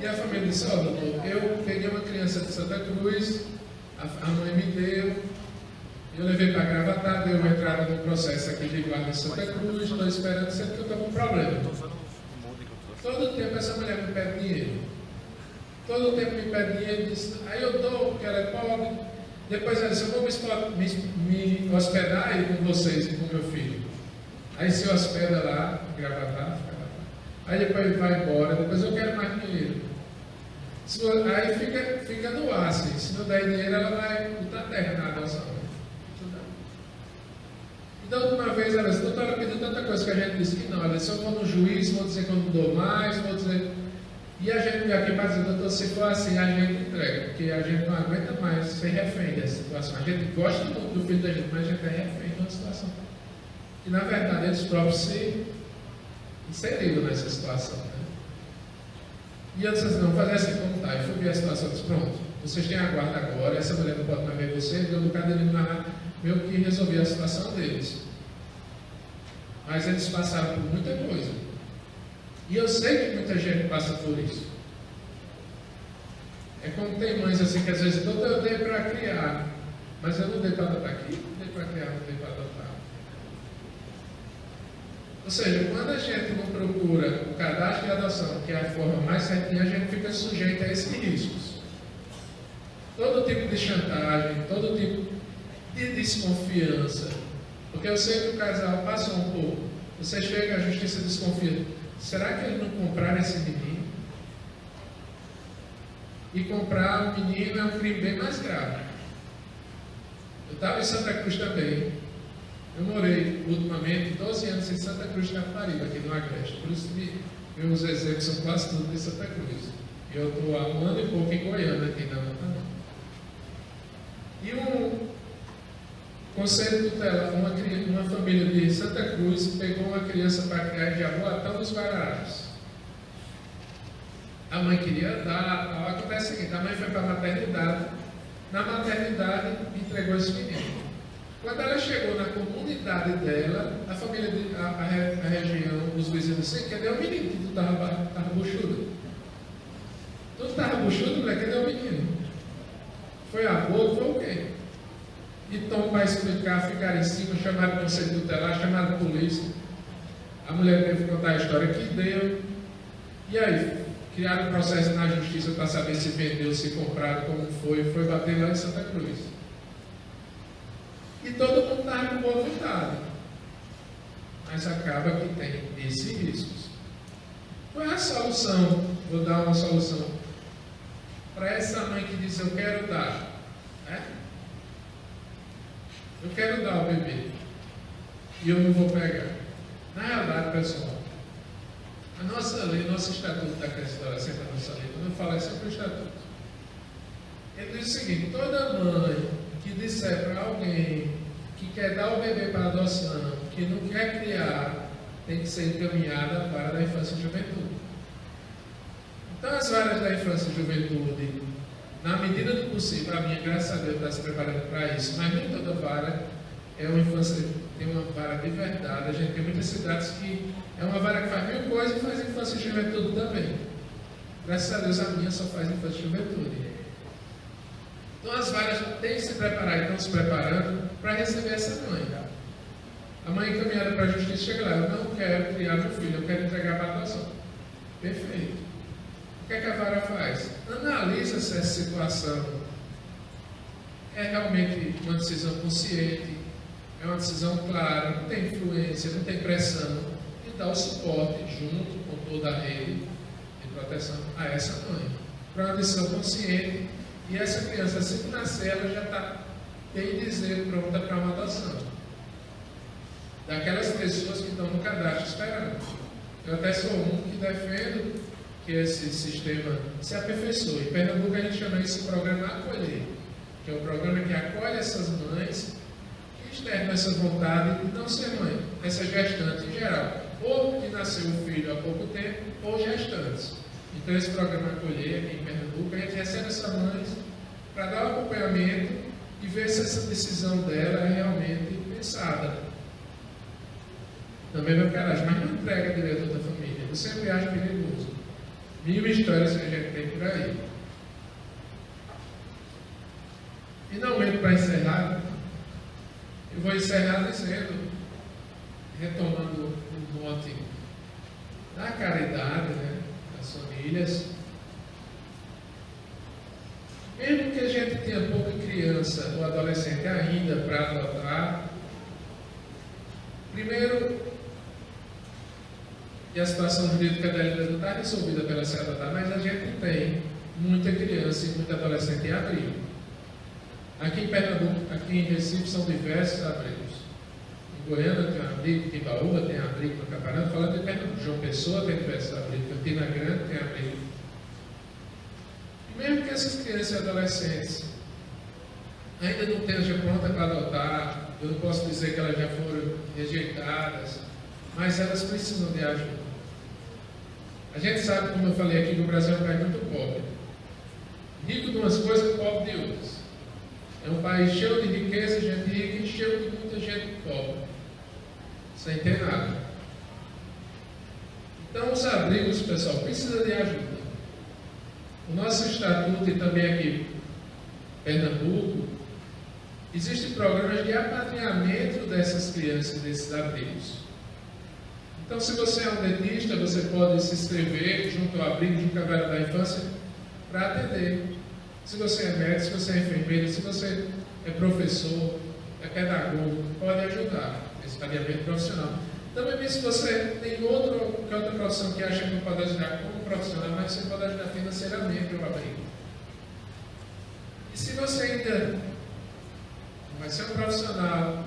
E a família disse, ó, doutor, eu peguei uma criança de Santa Cruz, a mãe me deu, eu levei para Gravatá, deu uma entrada no processo aqui de guarda em Santa Cruz, estou esperando sempre que eu estou com um problema. Todo tempo essa mulher me pede dinheiro. Todo tempo me pede dinheiro, aí eu dou, porque ela é pobre. Depois ela disse, eu vou me hospedar aí com vocês e com meu filho. Aí se hospeda lá, em Gravatá, fica lá. Aí depois vai embora, depois eu quero mais dinheiro. Aí fica no ar, assim. Se não der dinheiro, ela vai botar terra na adoção. Então, uma vez ela disse, doutora, pediu tanta coisa que a gente disse que não. Ela disse, eu vou no juiz, vou dizer que eu não dou mais, vou dizer... E a gente veio aqui para dizer, doutor, se for assim, a gente entrega, porque a gente não aguenta mais ser refém dessa situação. A gente gosta muito do filho da gente, mas a gente é refém de uma situação. E, na verdade, eles próprios se inseriram nessa situação. Né? E eu disse assim, não, fazer assim como está. E fui ver a situação e disse, pronto, vocês têm a guarda agora, essa mulher não pode mais ver vocês, deu um bocado de meio que resolver a situação deles. Mas eles passaram por muita coisa. E eu sei que muita gente passa por isso. É como tem mães assim que às vezes eu dei para criar, mas eu não dei para adotar aqui, não dei para criar, não dei para adotar. Ou seja, quando a gente não procura o cadastro de adoção, que é a forma mais certinha, a gente fica sujeito a esses riscos. Todo tipo de chantagem, todo tipo de desconfiança. Porque eu sei que o casal passou um pouco. Você chega, a justiça desconfia. Será que ele não compraram esse menino? E comprar um menino é um crime bem mais grave. Eu estava em Santa Cruz também. Eu morei ultimamente 12 anos em Santa Cruz, Caparibe, aqui no Agreste. Por isso que meus exemplos são quase todos de Santa Cruz. E eu estou há um ano e pouco em Goiânia, aqui na Panamá. E um conselho tutelar, uma família de Santa Cruz pegou uma criança para criar em Jaboatão dos Guararapes. A mãe queria dar, acontece o seguinte, a mãe foi para a maternidade, na maternidade entregou esse menino. Quando ela chegou na comunidade dela, a família, a região, os vizinhos disseram, cadê o menino que tu estava buchudo? Tu estava buchudo, mulher, cadê o menino? Foi aborto, foi o quê? Então, para explicar, ficaram em cima, chamaram o conselho tutelar, chamaram a polícia. A mulher teve que contar a história que deu. E aí, criaram um processo na justiça para saber se vendeu, se compraram, como foi bater lá em Santa Cruz. E todo mundo estava com boa vontade. Mas acaba que tem esses riscos. Qual é a solução? Vou dar uma solução. Para essa mãe que diz, eu quero dar. Eu quero dar o bebê. E eu não vou pegar. Na realidade, pessoal, a nossa lei, nosso estatuto da criança e adolescente, a nossa lei, quando eu falo é sempre o estatuto. Ele diz o seguinte, toda mãe que disser para alguém que quer dar o bebê para adoção, que não quer criar, tem que ser encaminhada à vara da infância e juventude. Então, as varas da infância e juventude, na medida do possível, a minha, graças a Deus, está se preparando para isso, mas nem toda vara é uma infância, tem uma vara de verdade. A gente tem muitas cidades que é uma vara que faz mil coisas e faz infância e juventude também. Graças a Deus, a minha só faz infância e juventude. Então, as varas têm que se preparar e estão se preparando para receber essa mãe. A mãe encaminhada para a justiça chega lá, eu não quero criar meu filho, eu quero entregar para a adoção. Perfeito. O que é que a vara faz? Analisa se essa situação é realmente uma decisão consciente, é uma decisão clara, não tem influência, não tem pressão, e dá o suporte junto com toda a rede de proteção a essa mãe. Para uma decisão consciente, e essa criança, assim que nascer, ela já está, bem dizer, pronta para uma adoção. Daquelas pessoas que estão no cadastro esperando. Eu até sou um que defendo que esse sistema se aperfeiçoe. Em Pernambuco a gente chama isso de programa Acolher, que é o programa que acolhe essas mães que externam essa vontade de não ser mãe, essa gestante em geral, ou que nasceu um filho há pouco tempo, ou gestantes. Então esse programa Acolher aqui em Pernambuco, a gente recebe essa mãe para dar o acompanhamento e ver se essa decisão dela é realmente pensada. Também vai caráter, mas não entrega diretor da família. Eu sempre acho perigoso. Mil histórias que a gente tem por aí. Finalmente, para encerrar, eu vou encerrar dizendo, retomando o mote da caridade, né, das famílias. Mesmo que a gente tenha pouca criança ou adolescente ainda para adotar, primeiro, que a situação jurídica dela ainda não está resolvida para ela se adotar, mas a gente tem muita criança e muita adolescente em abrigo. Aqui em Pernambuco, aqui em Recife, são diversos abrigos. Em Goiânia tem abrigo, em Timbaúba tem abrigo, no Caparana, falando de Pernambuco, João Pessoa tem diversos abrigos, Campina Grande tem abrigo. E mesmo que essas crianças e adolescentes ainda não estejam prontas para adotar, eu não posso dizer que elas já foram rejeitadas, mas elas precisam de ajuda. A gente sabe, como eu falei aqui, que o Brasil é um país muito pobre. Rico de umas coisas, pobre de outras. É um país cheio de riqueza, gente rica, e cheio de muita gente pobre, sem ter nada. Então, os abrigos, pessoal, precisam de ajuda. O nosso estatuto, e também aqui em Pernambuco, existem programas de apadrinhamento dessas crianças, desses abrigos. Então, se você é um dentista, você pode se inscrever junto ao abrigo, junto à vara da infância, para atender. Se você é médico, se você é enfermeiro, se você é professor, é pedagogo, pode ajudar nesse alinhamento profissional. Também, se você tem outra profissão que acha que não pode ajudar como profissional, mas você pode ajudar financeiramente o abrigo. E se você ainda não vai ser um profissional,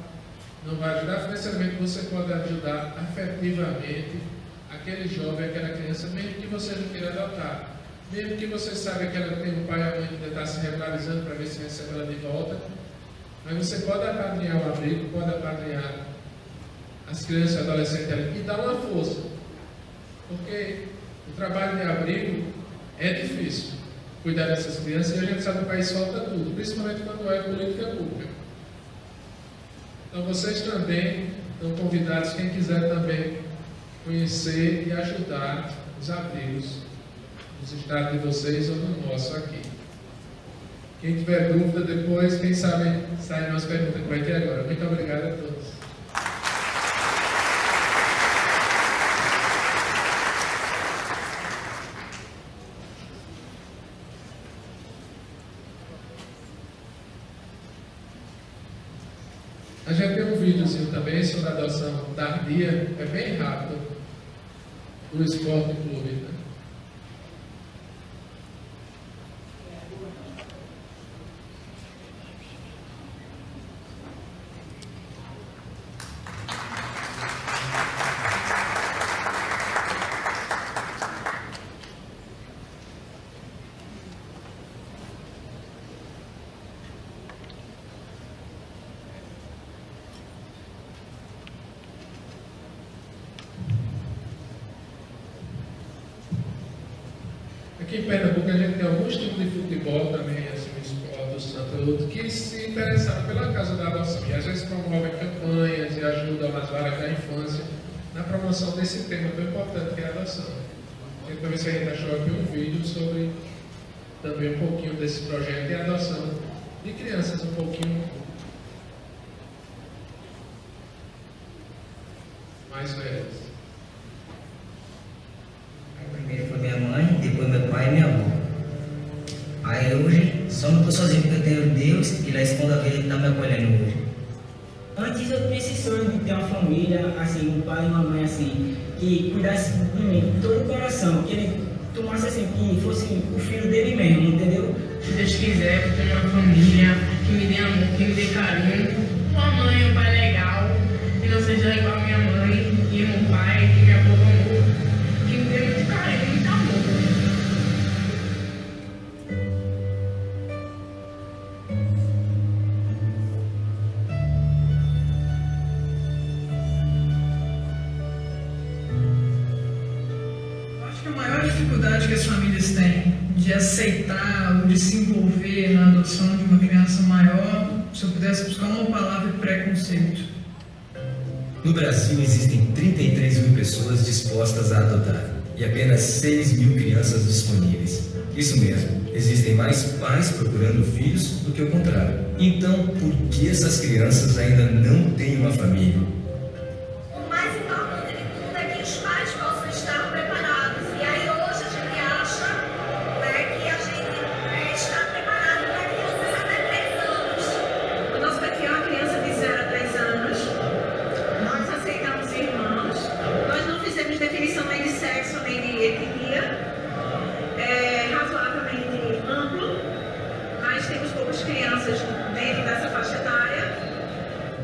não vai ajudar financeiramente, você pode ajudar afetivamente aquele jovem, aquela criança, mesmo que você não queira adotar. Mesmo que você saiba que ela tem um pai e a mãe que ainda está se regularizando para ver se recebe ela de volta, mas você pode apadrinhar o abrigo, pode apadrinhar as crianças e adolescentes ali e dar uma força. Porque o trabalho de abrigo é difícil, cuidar dessas crianças, e a gente sabe que o país falta tudo, principalmente quando é política pública. Então vocês também estão convidados, quem quiser também conhecer e ajudar os abrigos nos estados de vocês ou no nosso aqui. Quem tiver dúvida depois, quem sabe sai umas perguntas que vai ter agora. Muito obrigado a todos. A gente tem um videozinho também sobre a adoção tardia, é bem rápido, do Esporte Clube, né? Aqui em Pernambuco a gente tem alguns tipos de futebol também, assim, o esporte, o Santo, que se interessaram pela Casa da Adoção. E às vezes promovem campanhas e ajudam as varas da infância na promoção desse tema tão importante que é a adoção. Então, ver se a gente achou aqui um vídeo sobre também um pouquinho desse projeto de adoção de crianças um pouquinho mais velhas. Primeiro foi minha mãe, depois meu pai e minha avó. Aí hoje, só não estou sozinho porque eu tenho Deus e lá esconda a vida que está me acolhendo hoje. Antes eu tinha esse sonho de ter uma família, assim, um pai e uma mãe, assim, que cuidasse de mim, de todo o coração, que ele tomasse, assim, que fosse o filho dele mesmo, entendeu? Se Deus quiser, eu tenho uma família que me dê amor, que me dê carinho, uma mãe e um pai legal, que não seja igual a minha mãe e meu pai, que me apoia amor, que me dê muito carinho, muito amor. Acho que a maior dificuldade que as famílias têm de aceitar ou de se envolver na adoção de uma criança maior, se eu pudesse buscar uma palavra, é preconceito. No Brasil existem 33 mil pessoas dispostas a adotar e apenas 6 mil crianças disponíveis. Isso mesmo, existem mais pais procurando filhos do que o contrário. Então, por que essas crianças ainda não têm uma família? O mais importante de tudo é que os pais possam estar preparados. E aí hoje a gente acha, né, que a gente está preparado para crianças até 3 anos. O nosso daqui é uma criança de 0 a 3 anos. Nós aceitamos irmãos. Nós não fizemos definição nem de sexo nem de etnia. É razoavelmente amplo, mas temos poucas crianças dentro dessa faixa etária.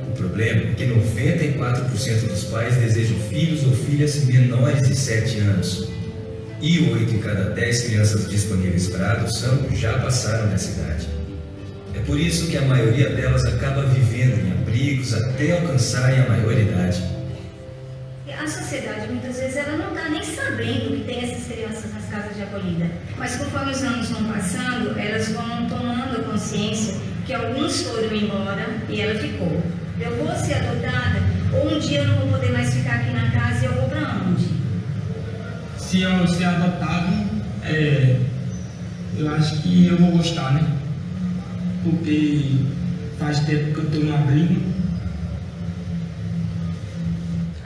O problema é que 94% dos pais desejam filhos ou filhas menores de 7 anos. E 8 em cada 10 crianças disponíveis para adoção já passaram dessa idade. É por isso que a maioria delas acaba vivendo em abrigos até alcançarem a maioridade. A sociedade, muitas vezes, ela não está nem sabendo que tem essas crianças nas casas de acolhida. Mas conforme os anos vão passando, elas vão tomando consciência que alguns foram embora e ela ficou. Eu vou ser adotada, ou um dia eu não vou poder mais ficar aqui na casa e eu vou para onde? Se eu ser adotado, eu acho que eu vou gostar, né? Porque faz tempo que eu estou no abrigo.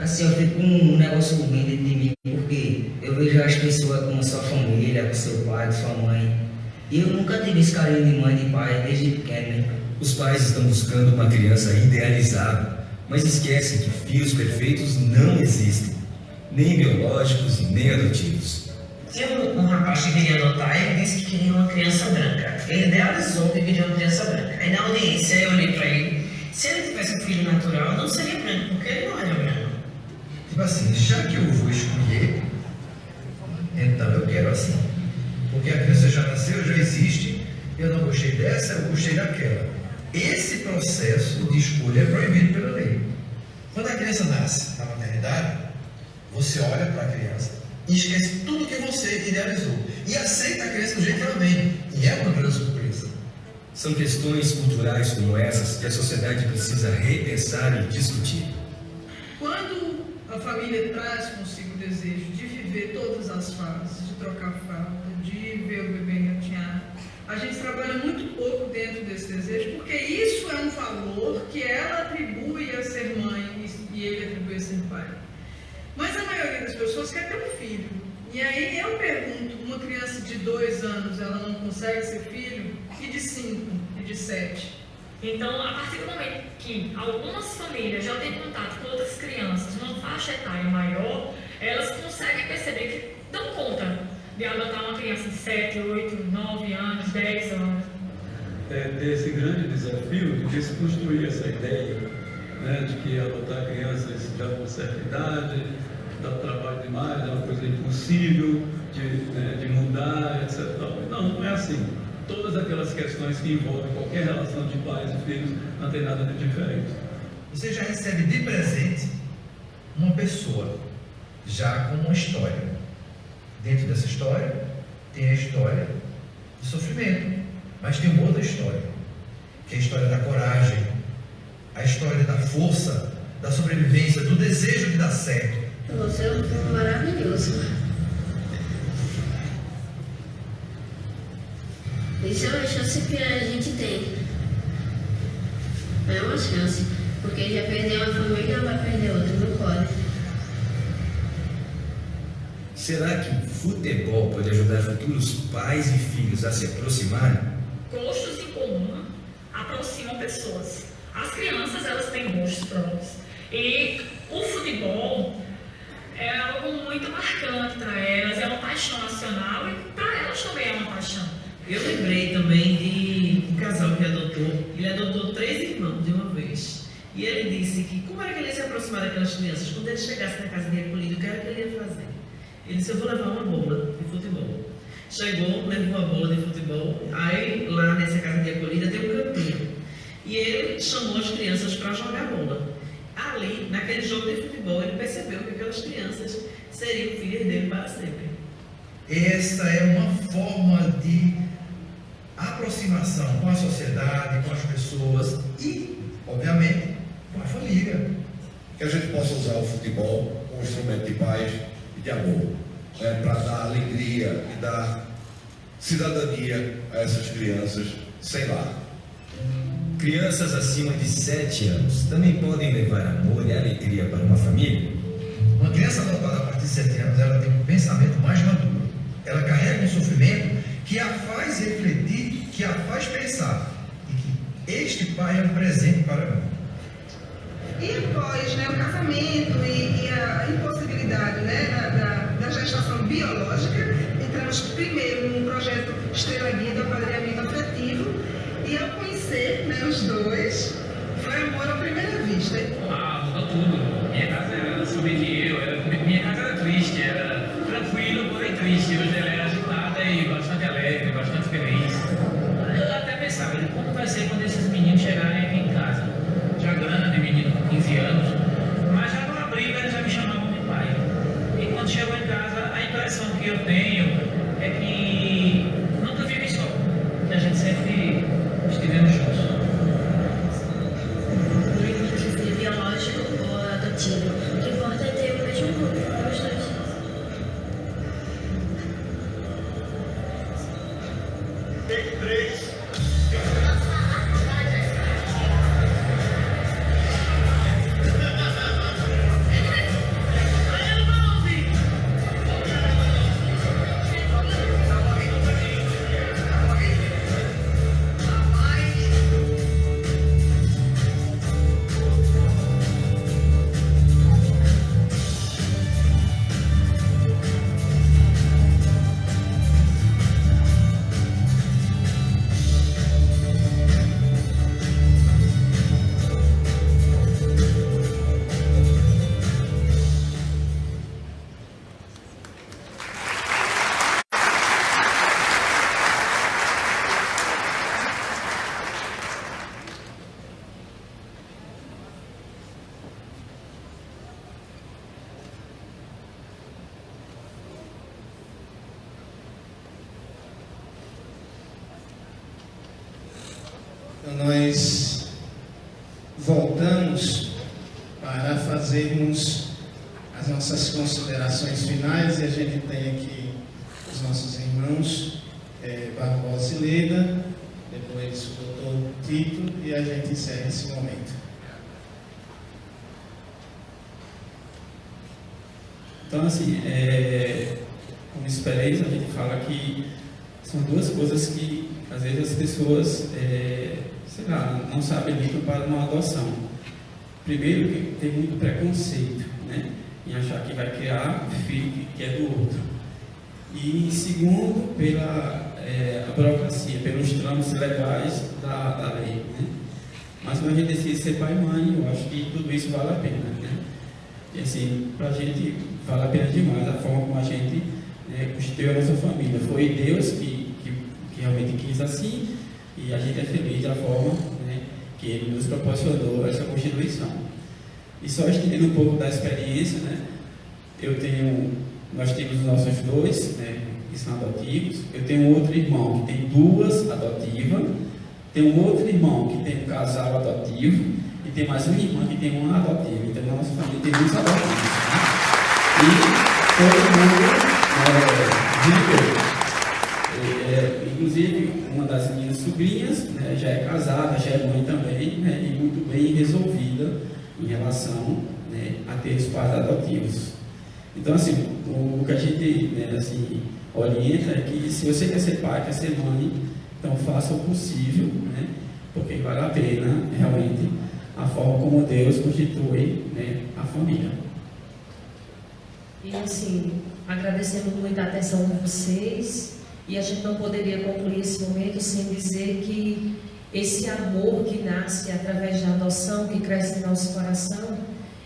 Assim, eu fico com um negócio ruim dentro de mim, porque eu vejo as pessoas com a sua família, com seu pai, com sua mãe. E eu nunca tive esse carinho de mãe e de pai desde pequeno, né? Os pais estão buscando uma criança idealizada, mas esquecem que filhos perfeitos não existem, nem biológicos e nem adotivos. Tinha um rapaz que queria adotar, ele disse que queria uma criança branca. Ele idealizou que queria uma criança branca. Aí na audiência eu olhei para ele, se ele tivesse um filho natural, não seria branco, porque ele não era branco. Tipo assim, já que eu vou escolher, então eu quero assim. Porque a criança já nasceu, já existe, eu não gostei dessa, eu gostei daquela. Esse processo de escolha é proibido pela lei. Quando a criança nasce na maternidade, você olha para a criança e esquece tudo que você idealizou. E aceita a criança do jeito que ela vem. E é uma grande surpresa. São questões culturais como essas que a sociedade precisa repensar e discutir. Quando a família traz consigo o desejo de viver todas as fases, de trocar fralda, de ver o bebê engatinhar, a gente trabalha muito pouco dentro desse desejo, porque isso é um valor que ela atribui a ser mãe e ele atribui a ser pai. Mas a maioria das pessoas quer ter um filho. E aí eu pergunto, uma criança de 2 anos, ela não consegue ser filho? E de 5? E de 7? Então, a partir do momento que algumas famílias já têm contato com outras crianças numa faixa etária maior, elas conseguem perceber que dão conta de adotar uma criança de 7, 8, 9 anos, 10 anos. Desse grande desafio de desconstruir essa ideia, né, de que adotar crianças já com certa idade dá trabalho demais, é uma coisa impossível de mudar, etc. Não, não é assim. Todas aquelas questões que envolvem qualquer relação de pais e filhos não tem nada de diferente. Você já recebe de presente uma pessoa já com uma história. Dentro dessa história tem a história de sofrimento, mas tem uma outra história, que é a história da coragem, a história da força, da sobrevivência, do desejo de dar certo. Você é um filme maravilhoso. Isso é uma chance que a gente tem. É uma chance. Porque já perdeu uma família, vai perder outra, não pode. Será que o futebol pode ajudar futuros pais e filhos a se aproximarem? Gostos em comum aproximam pessoas. As crianças, elas têm gostos próprios. E o futebol é algo muito marcante para elas, é uma paixão nacional e para elas também é uma paixão. Eu lembrei também de um casal que adotou, ele adotou 3 irmãos de uma vez. E ele disse que como era que ele ia se aproximar daquelas crianças? Quando ele chegasse na casa de acolhido, o que era que ele ia fazer? Ele disse, eu vou levar uma bola de futebol. Chegou, levou a bola de futebol, aí lá nessa casa de acolhida tem um campinho. E ele chamou as crianças para jogar bola. Ali, naquele jogo de futebol, ele percebeu que aquelas crianças seriam filhas dele para sempre. Essa é uma forma de aproximação com a sociedade, com as pessoas e, obviamente, com a família. Que a gente possa usar o futebol como instrumento de paz e de amor, né, para dar alegria e dar cidadania a essas crianças sem lar. Crianças acima de 7 anos também podem levar amor e alegria para uma família? Uma criança adotada a partir de 7 anos, ela tem um pensamento mais maduro. Ela carrega um sofrimento que a faz refletir, que a faz pensar. E que este pai é um presente para mim. E após o casamento e a impossibilidade da gestação biológica, entramos primeiro num projeto Estrela Guia do apadrinhamento afetivo. E ao conhecer os dois, foi amor à primeira vista. Mudou tudo. Minha casa era somente minha casa era triste, era tranquilo, porém triste. Hoje ela é agitada e bastante alegre, bastante feliz. Eu até pensava, como vai ser quando esses meninos chegarem aqui em casa? Já grande, menino com 15 anos, mas já numa briga eles já me chamavam de pai. E quando chegou em casa, a impressão que eu tenho é que nunca vive só, que a gente sempre estivemos juntos. Não importa se é biológico ou adotivo, o que importa é ter o mesmo grupo para os dois. nós voltamos para fazermos as nossas considerações finais, e a gente tem aqui os nossos irmãos Barbosa e Leda, depois o doutor Tito, e a gente encerra esse momento. Então, assim, como experiência, a gente fala que são duas coisas que, às vezes, as pessoas, sei lá, não sabem muito para uma adoção. Primeiro, que tem muito preconceito, né, em achar que vai criar filho que é do outro. E, segundo, pela a burocracia, pelos trâmites legais da lei, né. Mas quando a gente decide ser pai e mãe, eu acho que tudo isso vale a pena, né. E assim, para a gente vale a pena demais a forma como a gente constituiu a nossa família. Foi Deus que realmente quis assim, e a gente é feliz da forma, né, que Ele nos proporcionou essa constituição. E só estendendo um pouco da experiência, né, nós temos os nossos dois, né, que são adotivos. Eu tenho um outro irmão que tem duas adotivas, tem um outro irmão que tem um casal adotivo, e tem mais uma irmã que tem uma adotiva. Então, na nossa família tem muitos adotivos, né? E todo mundo inclusive, uma das minhas sobrinhas, né, já é casada, já é mãe também, né, e muito bem resolvida em relação, né, a ter os pais adotivos. Então, assim, o que a gente, né, assim, orienta é que se você quer ser pai, quer ser mãe, então faça o possível, né, porque vale a pena, realmente, a forma como Deus constitui, né, a família. E assim, agradecemos muito a atenção de vocês, e a gente não poderia concluir esse momento sem dizer que esse amor que nasce através da adoção, que cresce em nosso coração,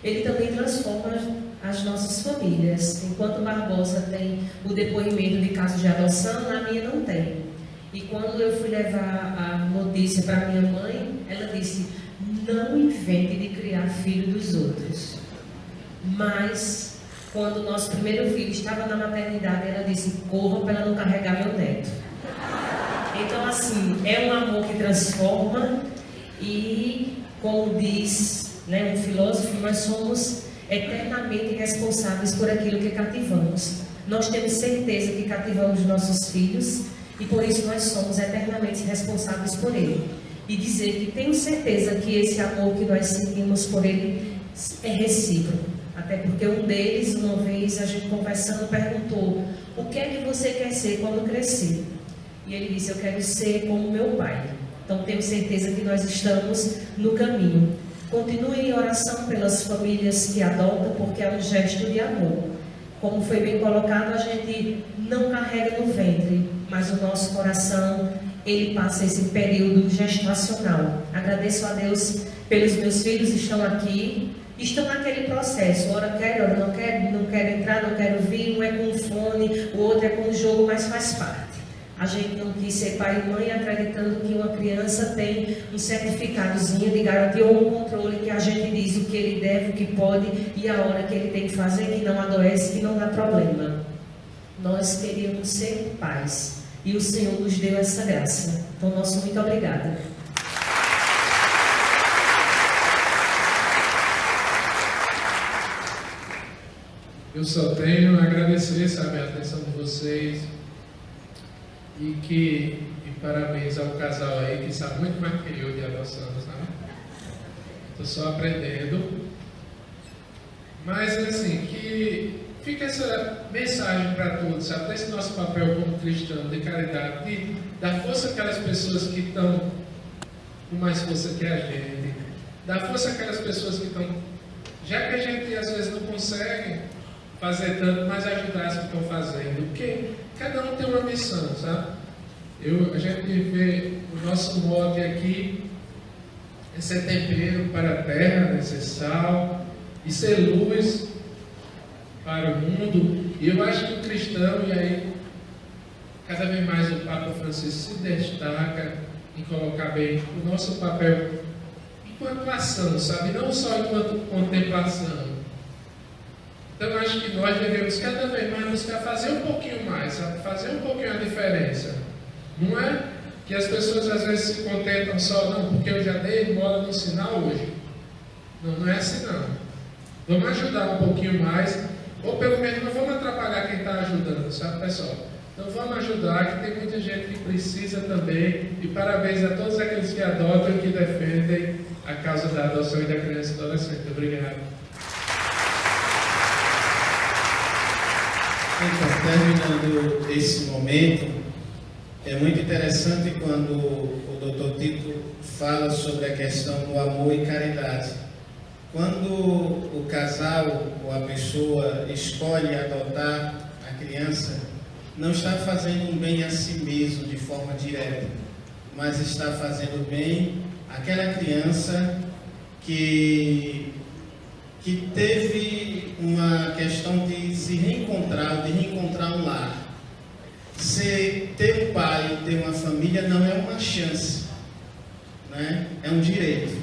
ele também transforma as nossas famílias. Enquanto Barbosa tem o depoimento de caso de adoção, na minha não tem. E quando eu fui levar a notícia para minha mãe, ela disse: não invente de criar filho dos outros. Mas quando o nosso primeiro filho estava na maternidade, ela disse: corra para ela não carregar meu neto. Então, assim, é um amor que transforma, e, como diz, né, um filósofo, nós somos eternamente responsáveis por aquilo que cativamos. Nós temos certeza que cativamos nossos filhos, e por isso nós somos eternamente responsáveis por ele. E dizer que tenho certeza que esse amor que nós sentimos por ele é recíproco. Até porque um deles, uma vez, a gente conversando, perguntou: o que é que você quer ser quando crescer? E ele disse: eu quero ser como meu pai. Então tenho certeza que nós estamos no caminho. Continue em oração pelas famílias que adotam, porque é um gesto de amor. Como foi bem colocado, a gente não carrega no ventre, mas o nosso coração, ele passa esse período gestacional. Agradeço a Deus pelos meus filhos, estão aqui, estão naquele processo. Ora quero, ora não quero entrar, não quero vir, um é com fone, o outro é com jogo, mas faz parte. A gente não quis ser pai e mãe acreditando que uma criança tem um certificadozinho de garantia ou um controle que a gente diz o que ele deve, o que pode e a hora que ele tem que fazer, que não adoece, que não dá problema. Nós queríamos ser pais e o Senhor nos deu essa graça. Então, nosso muito obrigada. Eu só tenho a agradecer, sabe, a atenção de vocês. E parabéns ao casal aí que sabe muito mais que eu de adoção, sabe? Estou só aprendendo. Mas assim, que fica essa mensagem para todos, sabe? Desse nosso papel como cristão de caridade, de dar força àquelas pessoas que estão com mais força que a gente, dar força àquelas pessoas que estão, já que a gente às vezes não consegue fazer tanto, mas ajudar as que estão fazendo, porque cada um tem uma missão, sabe? A gente vê o nosso mote aqui é ser tempero para a terra, né? Ser sal e ser luz para o mundo. E eu acho que o cristão, e aí cada vez mais o Papa Francisco se destaca em colocar bem o nosso papel enquanto ação, sabe? Não só enquanto contemplação. Então eu acho que nós devemos cada vez mais buscar fazer um pouquinho mais, sabe? Fazer um pouquinho a diferença. Não é que as pessoas às vezes se contentam só, não, porque eu já dei bola no sinal hoje. Não é assim não. Vamos ajudar um pouquinho mais, ou pelo menos não vamos atrapalhar quem está ajudando, sabe, pessoal? Então vamos ajudar, que tem muita gente que precisa também, e parabéns a todos aqueles que adotam e que defendem a causa da adoção e da criança e adolescente. Obrigado. Então, terminando esse momento, é muito interessante quando o Dr. Tito fala sobre a questão do amor e caridade. Quando o casal ou a pessoa escolhe adotar a criança, não está fazendo um bem a si mesmo de forma direta, mas está fazendo bem àquela criança que teve uma questão de se reencontrar, de reencontrar um lar. Ter um pai, ter uma família não é uma chance, né? É um direito.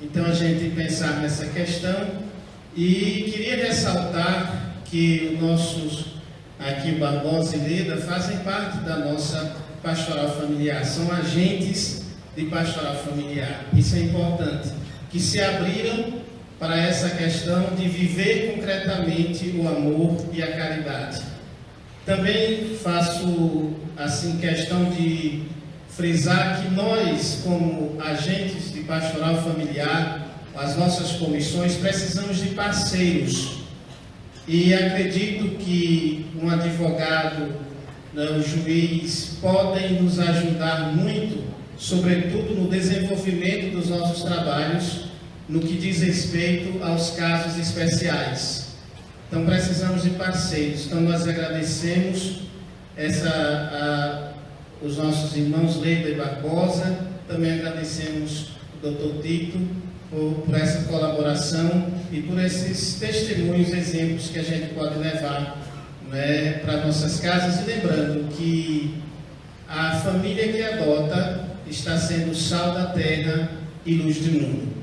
Então a gente tem que pensar nessa questão, e queria ressaltar que os nossos aqui, Barbosa e Leda, fazem parte da nossa pastoral familiar, são agentes de pastoral familiar. Isso é importante, que se abriram para essa questão de viver concretamente o amor e a caridade. Também faço assim questão de frisar que nós, como agentes de pastoral familiar, as nossas comissões, precisamos de parceiros. E acredito que um advogado, um juiz, podem nos ajudar muito, sobretudo no desenvolvimento dos nossos trabalhos, no que diz respeito aos casos especiais. Então precisamos de parceiros. Então nós agradecemos os nossos irmãos Leda e Barbosa, também agradecemos o Dr. Tito por essa colaboração e por esses testemunhos, exemplos que a gente pode levar, né, para nossas casas. E lembrando que a família que adota está sendo sal da terra e luz do mundo.